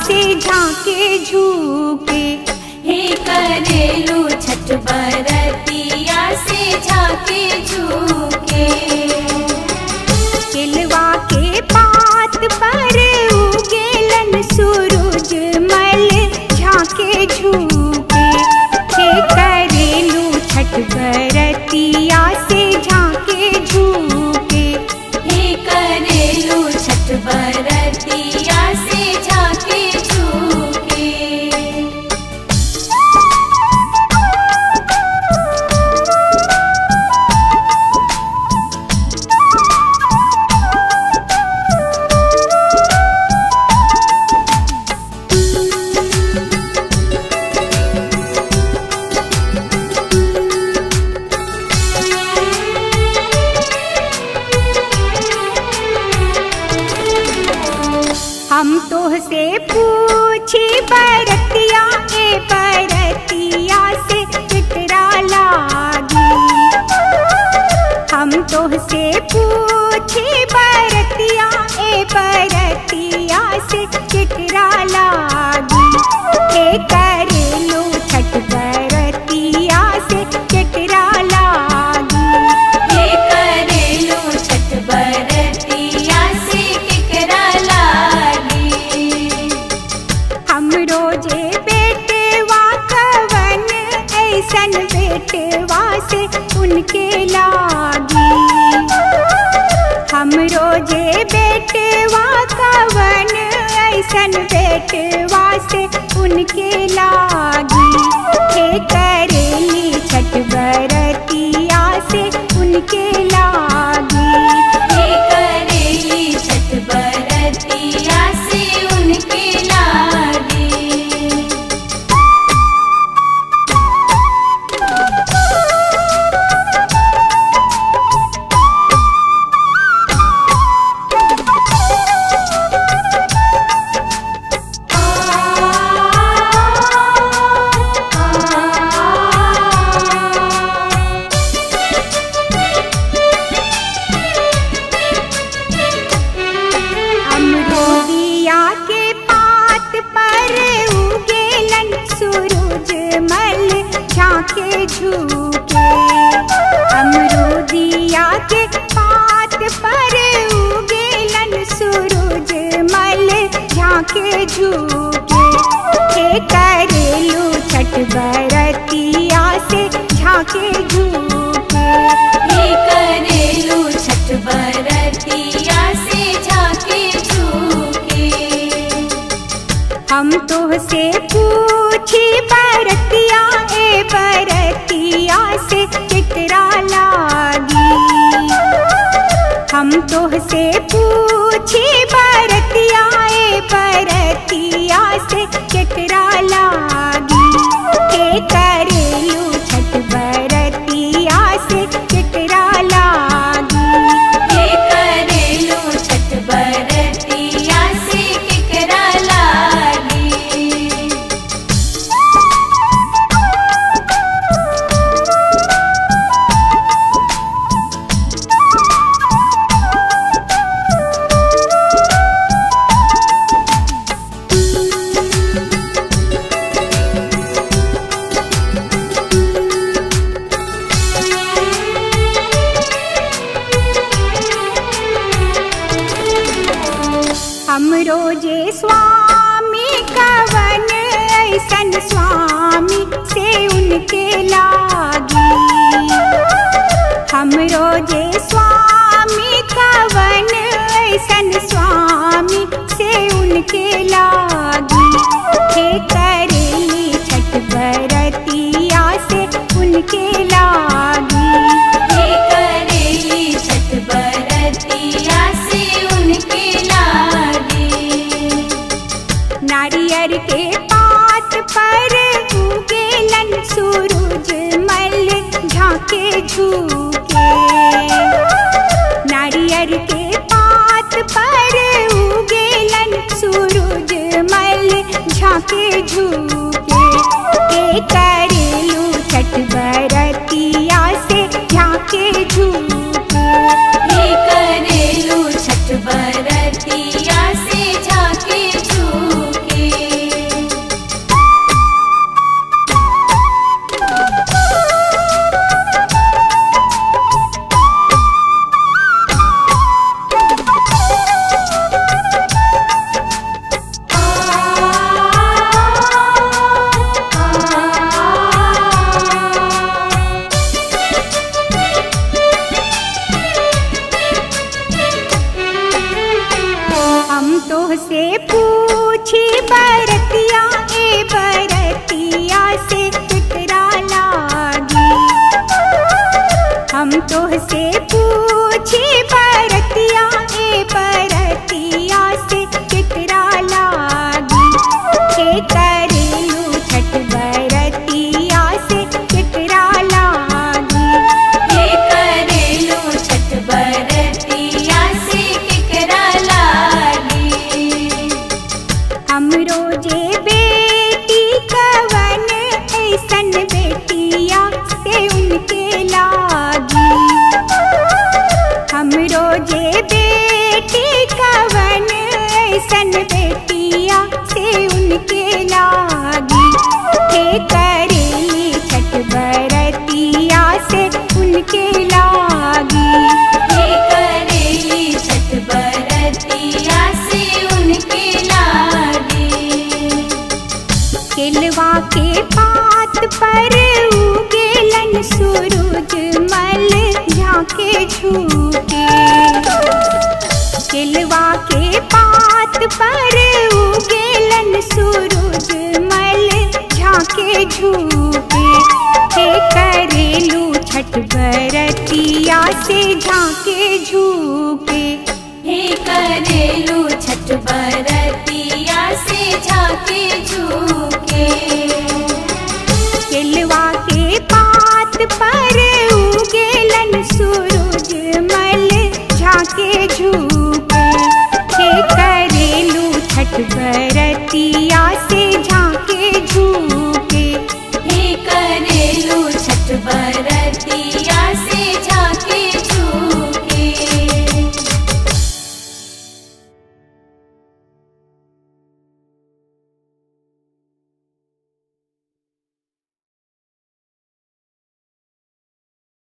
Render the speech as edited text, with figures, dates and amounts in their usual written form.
से झांके झूके। हे करेलू छठ बरतिया से झांके झूके। केलवा के पात पर उगेलन सूरज मल झांके झूके। हे करेलू छठ बरतिया से झांके झूके। हे करेलू छठ बरतिया से झांके झूके। हम तोहसे पूछी बरतिया ए बरतिया से चितरा लागी। हम तोहसे पूछी बरतिया ए बरतिया से चितरा लागी। हे करेलू छठ बरतिया से चितरा लागी। हे करेलू छठ बरतिया से केकरा लागी। हम रोजे बेटवा कवन ऐसन बेटवा से उनके लागी। हम रोजे बेटवा कवन ऐसन बेटवा से उनके लागी। हे करेली छठ बरतिया से उनके लागी। हे करेली छठ बरतिया से उनके लागी। अमरोदिया के पात पर उगेलन सूरज मल झांके झूके। अमरोदिया के पात पर उगेलन सूरज मल झांके झूके। हे करेलू छठ बरतिया से झांके झूके। हे करेलू छठ बरतिया से झांके झूके। हम तोहसे पूछी बरतिया ए बरतिया से चितरा लागी। हम तोहसे पूछी बरतिया ए बरतिया से चितरा लागी। हे करेलू छठ बरतिया से चितरा लागी। हे करेलू छठ बरतिया से केकरा लागी। हम रोजे स्वामी कवन ऐसन स्वामी से उनके लागी। हम रोजे स्वामी कवन ऐसन स्वामी से उनके लागी। हे करेली छठ बरतिया से उनके लागी। हे करेली छठ बरतिया से उनके लागी। नारियर के पात पर उगेलन सूरज मल झांके झूके। नारियर के पात पर उगेलन सूरज मल झांके झूके। हे करेलू छठ बरतिया से झांके झूके। हे करेलू छठ बरतिया से झांके झूके। तो से पूछी बरतिया ए बरतिया से कितरा लागी। हम तो से पूछी बरतिया ए बरतिया से कितरा लागी। के करेलू छठ बरतिया से कितरा लागी। हे करेलू छठ बरतिया से केकरा लागी। हम रोजे बेटी कवन ऐसन बेटिया से उनके लागी। हम रोजे बेटी कवन ऐसन बेटिया से उनके लागी। हे करेली छठ बरतिया से उनके लागी। हे करेली छठ बरतिया से उनके लागी। केलवा के पात पर उगेलन सूरज मल झांके झूके। केलवा के पात पर उगेलन सूरज मल झांके झूके। हे करेलू छठ बरतिया से झांके झूके। हे करेलू छठ बर